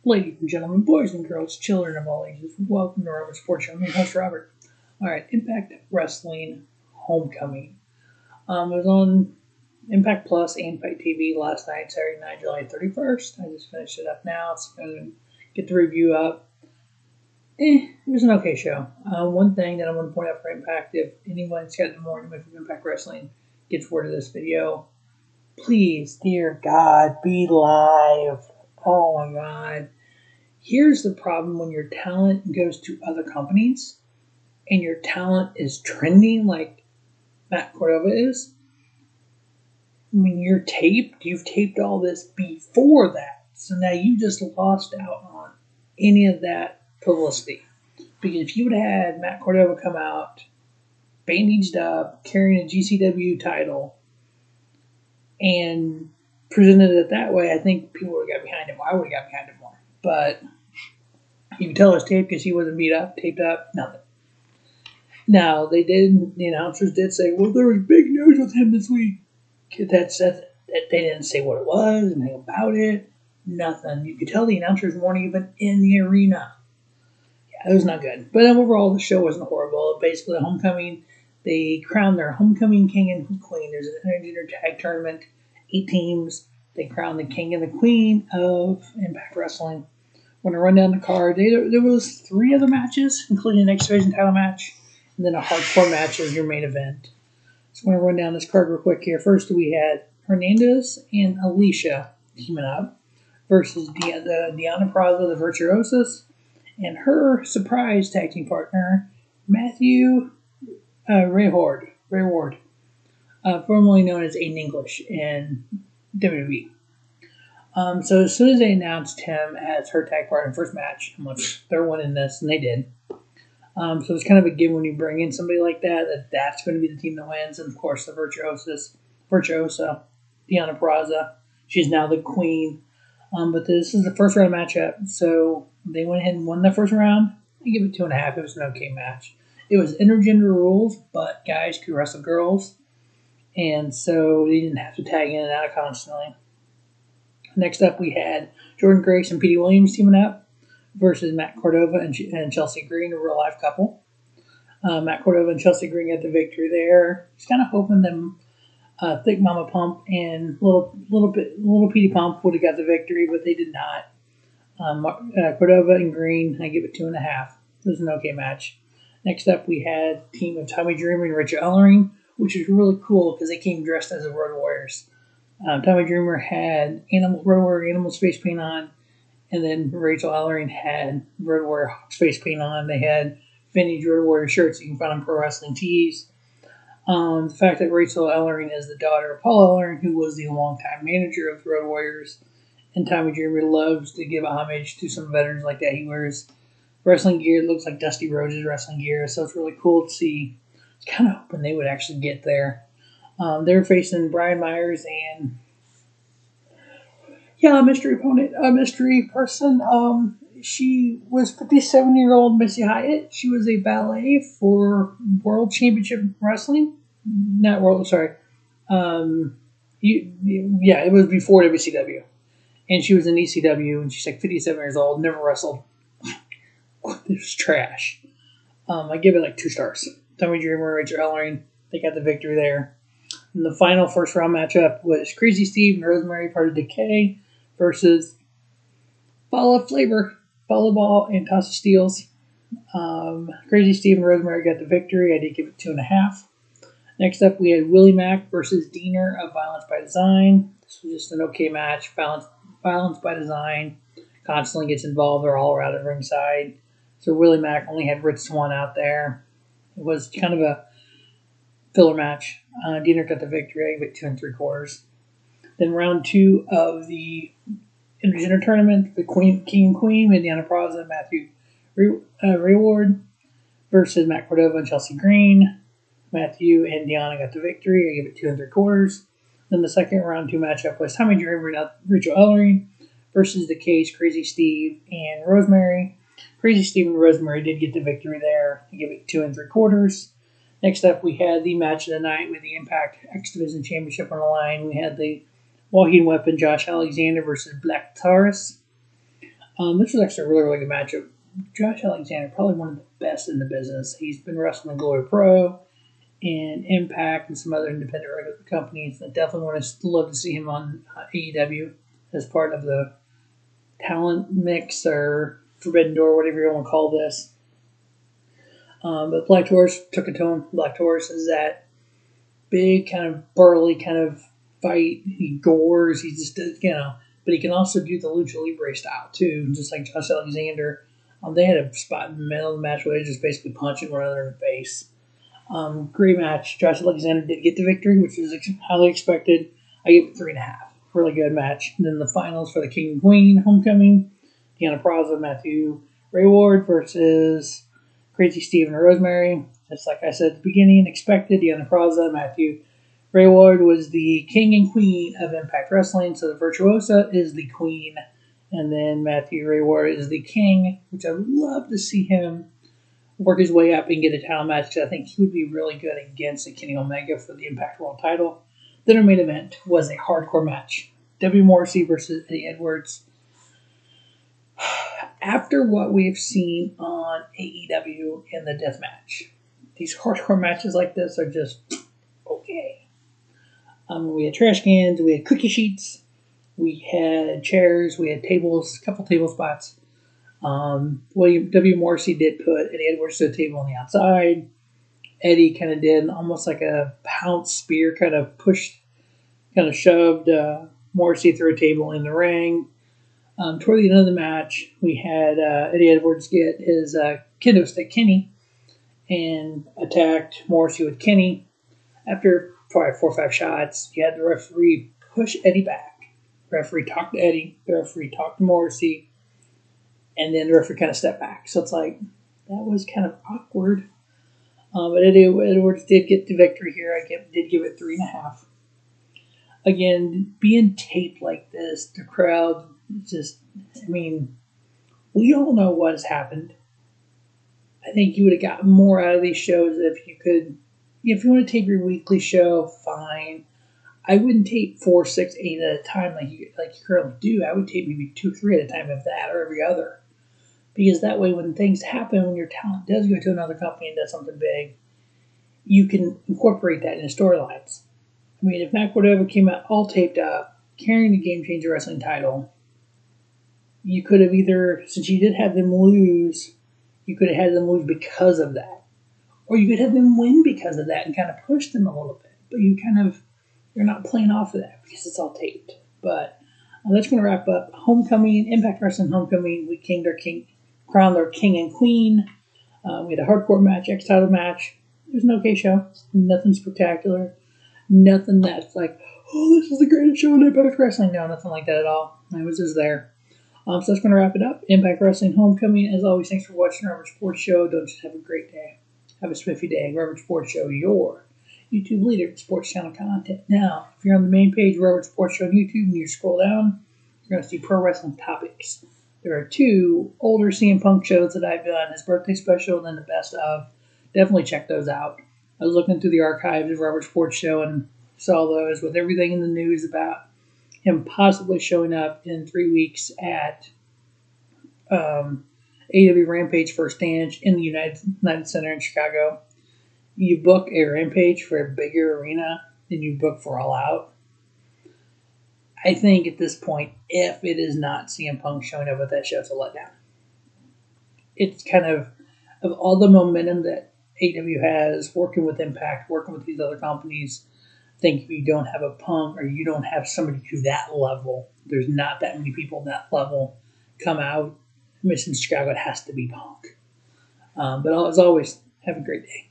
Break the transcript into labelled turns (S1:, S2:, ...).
S1: Ladies and gentlemen, boys and girls, children of all ages, welcome to Robert Sports Show. I'm your host, Robert. Alright, Impact Wrestling Homecoming. It was on Impact Plus and Fight TV last night, Saturday night, July 31st. I just finished it up now, so I'm going to get the review up. It was an okay show. One thing that I want to point out for Impact, if anyone's got the morning with Impact Wrestling gets word of this video, please, dear God, be live. Oh my God. Here's the problem when your talent goes to other companies and your talent is trending like Matt Cordova is. When you're taped, you've taped all this before that. So now you just lost out on any of that publicity. Because if you would have had Matt Cordova come out, bandaged up, carrying a GCW title, and presented it that way, I think people would have got behind him. I would have got behind him more. But you can tell it's taped because he wasn't beat up, taped up, nothing. Now, the announcers did say, well, there was big news with him this week. That they didn't say what it was, anything about it, nothing. You could tell the announcers weren't even in the arena. Yeah, it was not good. But overall, the show wasn't horrible. Basically, Homecoming, they crowned their Homecoming King and Queen. There's an intergender tag tournament, 8 teams. They crowned the King and the Queen of Impact Wrestling. When I run down the card, there was 3 other matches, including an X Division title match, and then a hardcore match as your main event. So I'm going to run down this card real quick here. First, we had Hernandez and Alisha teaming up versus Deonna Purrazzo, the Virtuosos, and her surprise tag team partner, Matthew Rehwoldt, formerly known as Aiden English in WWE. So as soon as they announced him as her tag partner in the first match, how much they're winning this, and they did. So it's kind of a given when you bring in somebody like that, that's going to be the team that wins. And of course, the Virtuosa, Deonna Purrazzo. She's now the queen. But this is the first round matchup, so they went ahead and won the first round. I give it 2.5. It was an okay match. It was intergender rules, but guys could wrestle girls, and so they didn't have to tag in and out constantly. Next up, we had Jordynne Grace and Petey Williams teaming up versus Matt Cordova and Chelsea Green, a real-life couple. Matt Cordova and Chelsea Green got the victory there. Just kind of hoping them Thick Mama Pump and little Petey Pump would have got the victory, but they did not. Cordova and Green, I give it 2.5. It was an okay match. Next up, we had a team of Tommy Dreamer and Rachael Ellering, which was really cool because they came dressed as the Road Warriors. Tommy Dreamer had Road Warrior Animals face paint on, and then Rachael Ellering had Road Warrior Hawks face paint on. They had vintage Road Warrior shirts you can find on Pro Wrestling Tees. The fact that Rachael Ellering is the daughter of Paul Ellering, who was the longtime manager of the Road Warriors, and Tommy Dreamer loves to give homage to some veterans like that. He wears wrestling gear. It looks like Dusty Rhodes' wrestling gear, so it's really cool to see. I was kind of hoping they would actually get there. They were facing Brian Myers and a mystery opponent, a mystery person. She was 57-year-old Missy Hyatt. She was a ballet for World Championship Wrestling. Not World, sorry. It was before WCW. And she was in ECW, and she's like 57 years old, never wrestled. This was trash. I give it like 2 stars. Tommy Dreamer, Rachael Ellering, they got the victory there. And the final first round matchup was Crazy Steve and Rosemary, part of Decay, versus Fallah Ball, and Tasha Steelz. Crazy Steve and Rosemary got the victory. I did give it 2.5. Next up, we had Willie Mack versus Deonna of Violence by Design. This was just an okay match. Violence by Design constantly gets involved. They're all around at ringside. So Willie Mack only had Rich Swann out there. It was kind of a filler match. Deonna got the victory. I gave it 2 3/4. Then round 2 of the intergender tournament, the King and Queen, Deonna Purrazzo and Matthew Rehwoldt versus Matt Cordova and Chelsea Green. Matthew and Deonna got the victory. I gave it 2 3/4. Then the second round 2 matchup was Tommy Dreamer and Rachael Ellering versus the Cage, Crazy Steve and Rosemary. Crazy Steve and Rosemary did get the victory there. I give it 2 3/4. Next up, we had the match of the night with the Impact X Division Championship on the line. We had the walking weapon Josh Alexander versus Black Taurus. This was actually a really, really good matchup. Josh Alexander, probably one of the best in the business. He's been wrestling in Glory Pro and Impact and some other independent companies. I definitely want to love to see him on AEW as part of the talent mix or Forbidden Door, whatever you want to call this. But Black Taurus took a tone. Black Taurus is that big, kind of burly kind of fight. He gores. He just, but he can also do the Lucha Libre style too, just like Josh Alexander. They had a spot in the middle of the match where they just basically punching one another in the face. Great match. Josh Alexander did get the victory, which was highly expected. I gave it 3.5. Really good match. And then the finals for the King and Queen Homecoming. Deonna Purrazzo, Matthew Rehwoldt versus Crazy Steve and Rosemary. Just like I said at the beginning, expected. Deonna Purrazzo, Matthew Rehwoldt was the King and Queen of Impact Wrestling. So the Virtuosa is the Queen. And then Matthew Rehwoldt is the King, which I would love to see him work his way up and get a title match because I think he would be really good against Kenny Omega for the Impact World title. Then our main event was a hardcore match. W.Morrissey versus Eddie Edwards. After what we have seen on AEW in the death match, these hardcore matches like this are just okay. We had trash cans, we had cookie sheets, we had chairs, we had tables, a couple table spots. W.Morrissey did put Eddie Edwards to the table on the outside. Eddie kind of did almost like a pounce spear, kind of shoved Morrissey through a table in the ring. Toward the end of the match, we had Eddie Edwards get his kendo stick Kenny and attacked Morrissey with Kenny. After probably 4 or 5 shots, you had the referee push Eddie back. The referee talked to Eddie. The referee talked to Morrissey. And then the referee kind of stepped back. So it's like, that was kind of awkward. But Eddie Edwards did get the victory here. I did give it 3.5. Again, being taped like this, the crowd just, we all know what has happened. I think you would have gotten more out of these shows if you could. If you want to tape your weekly show, fine. I wouldn't tape 4, 6, 8 at a time like you currently do. I would tape maybe 2, 3 at a time, if that, or every other. Because that way, when things happen, when your talent does go to another company and does something big, you can incorporate that into storylines. If Mack Cardona came out all taped up, carrying the Game Changer Wrestling title, you could have either, since you did have them lose, you could have had them lose because of that. Or you could have them win because of that and kind of push them a little bit. But you're not playing off of that because it's all taped. But that's going to wrap up Homecoming, Impact Wrestling Homecoming. We crowned their King and Queen. We had a hardcore match, X-title match. It was an okay show. Nothing spectacular. Nothing that's like, oh, this is the greatest show in Impact Wrestling. No, nothing like that at all. I was just there. So that's going to wrap it up. Impact Wrestling Homecoming. As always, thanks for watching our Sports Show. Don't just have a great day. Have a spiffy day. Robert Sports Show, your YouTube leader for sports channel content. Now, if you're on the main page, Robert Sports Show on YouTube, and you scroll down, you're going to see pro wrestling topics. There are 2 older CM Punk shows that I've done, his birthday special and then the best of. Definitely check those out. I was looking through the archives of Robert Sports Show and saw those with everything in the news about him possibly showing up in 3 weeks at AEW Rampage First Dance in the United Center in Chicago. You book a Rampage for a bigger arena than you book for All Out. I think at this point, if it is not CM Punk showing up at that show, it's a letdown. It's kind of all the momentum that AEW has, working with Impact, working with these other companies. I think if you don't have a Punk or you don't have somebody to that level, there's not that many people at that level come out. In Chicago, it has to be Punk. But as always, have a great day.